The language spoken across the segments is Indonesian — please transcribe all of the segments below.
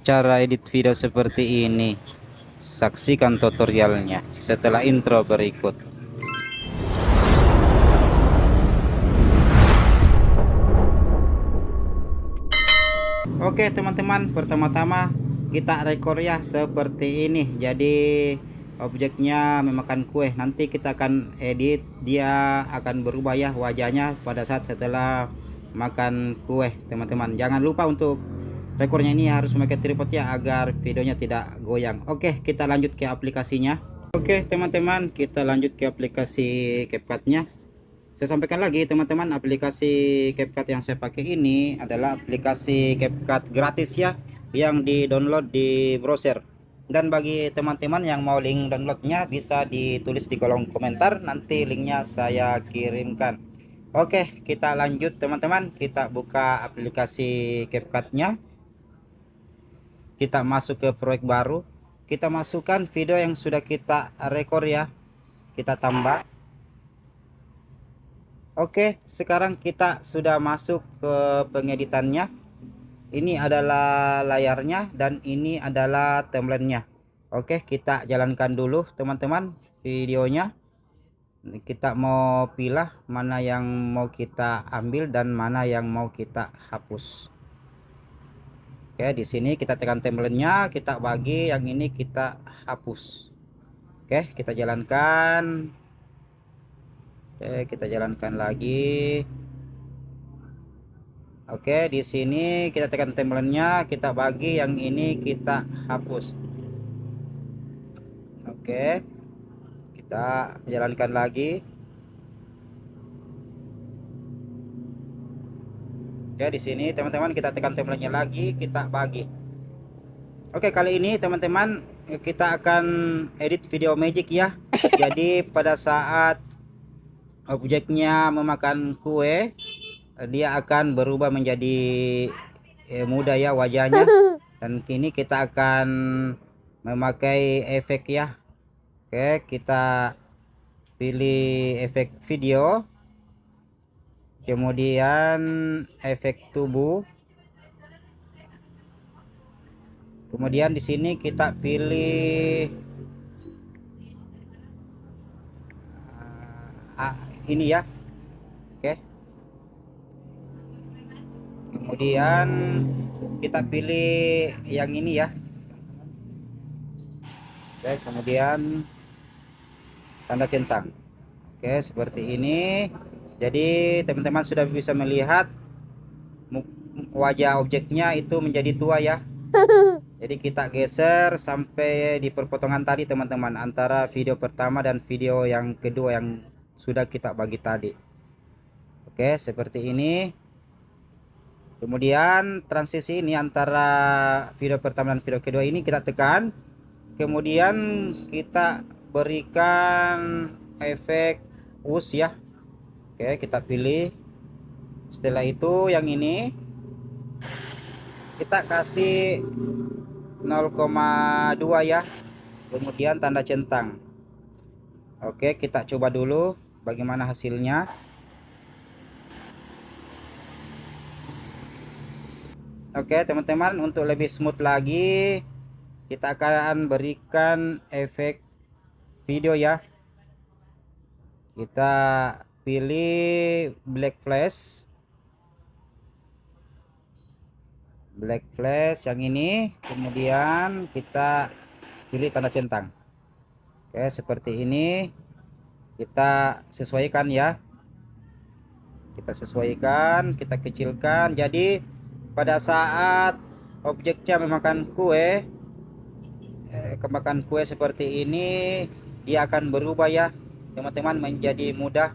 cara edit video seperti ini. Saksikan tutorialnya setelah intro berikut. Oke teman-teman, pertama-tama kita rekor ya seperti ini. Jadi objeknya memakan kue. Nanti kita akan edit, dia akan berubah ya wajahnya pada saat setelah makan kue teman-teman. Jangan lupa untuk rekornya ini harus memakai tripod ya agar videonya tidak goyang. Oke, kita lanjut ke aplikasinya. Oke teman-teman, kita lanjut ke aplikasi CapCut-nya. Saya sampaikan lagi teman-teman, aplikasi CapCut yang saya pakai ini adalah aplikasi CapCut gratis ya, yang di-download di browser. Dan bagi teman-teman yang mau link downloadnya bisa ditulis di kolom komentar, nanti linknya saya kirimkan. Oke, kita lanjut teman-teman, kita buka aplikasi CapCut-nya. Kita masuk ke proyek baru, kita masukkan video yang sudah kita rekor ya, kita tambah. Oke, sekarang kita sudah masuk ke pengeditannya. Ini adalah layarnya dan ini adalah timelinenya. Oke, kita jalankan dulu teman-teman videonya. Kita mau pilih mana yang mau kita ambil dan mana yang mau kita hapus. Oke, di sini kita tekan timelinenya, kita bagi, yang ini kita hapus. Oke, kita jalankan. Oke, kita jalankan lagi. Oke, di sini kita tekan timelinenya, kita bagi, yang ini kita hapus. Oke, kita jalankan lagi. Oke, di sini teman-teman kita tekan timelinenya lagi, kita bagi. Oke, kali ini teman-teman kita akan edit video magic ya. Jadi pada saat objeknya memakan kue, dia akan berubah menjadi muda ya wajahnya. Dan kini kita akan memakai efek ya. Oke, kita pilih efek video, kemudian efek tubuh, kemudian di sini kita pilih ini ya. Oke, kemudian kita pilih yang ini ya. Oke, kemudian tanda centang. Oke, seperti ini. Jadi teman-teman sudah bisa melihat wajah objeknya itu menjadi tua ya. Jadi kita geser sampai di perpotongan tadi teman-teman, antara video pertama dan video yang kedua yang sudah kita bagi tadi. Oke, seperti ini. Kemudian transisi ini antara video pertama dan video kedua ini kita tekan. Kemudian kita berikan efek us ya. Oke, kita pilih. Setelah itu yang ini kita kasih 0,2 ya, kemudian tanda centang. Oke, kita coba dulu bagaimana hasilnya. Oke teman-teman, untuk lebih smooth lagi kita akan berikan efek video ya. Kita pilih black flash yang ini, kemudian kita pilih tanda centang. Oke, seperti ini kita sesuaikan ya, kita sesuaikan, kita kecilkan. Jadi pada saat objeknya memakan kue, kemakan kue seperti ini, dia akan berubah ya teman-teman menjadi mudah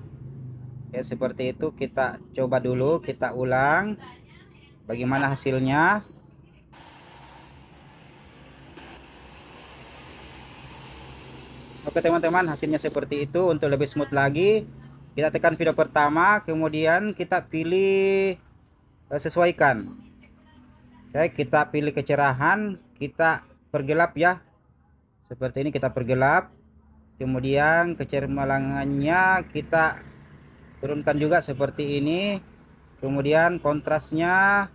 ya, seperti itu. Kita coba dulu, kita ulang bagaimana hasilnya. Oke teman-teman, hasilnya seperti itu. Untuk lebih smooth lagi kita tekan video pertama, kemudian kita pilih sesuaikan. Oke, kita pilih kecerahan, kita pergelap ya, seperti ini kita pergelap. Kemudian kecermelangannya kita turunkan juga seperti ini. Kemudian kontrasnya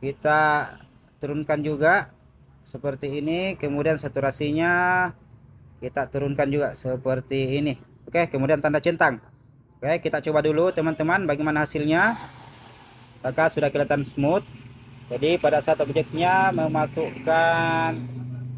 kita turunkan juga seperti ini. Kemudian saturasinya kita turunkan juga seperti ini. Oke, kemudian tanda centang. Oke, kita coba dulu teman-teman bagaimana hasilnya. Apakah sudah kelihatan smooth? Jadi pada saat objeknya memasukkan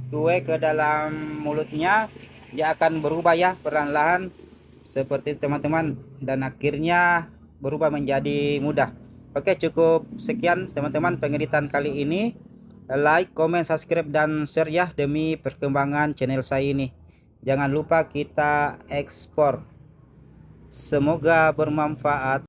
kue ke dalam mulutnya, dia akan berubah ya perlahan-lahan seperti teman-teman, dan akhirnya berubah menjadi mudah. Oke, cukup sekian teman-teman pengeditan kali ini. Like, comment, subscribe, dan share ya demi perkembangan channel saya ini. Jangan lupa kita ekspor. Semoga bermanfaat.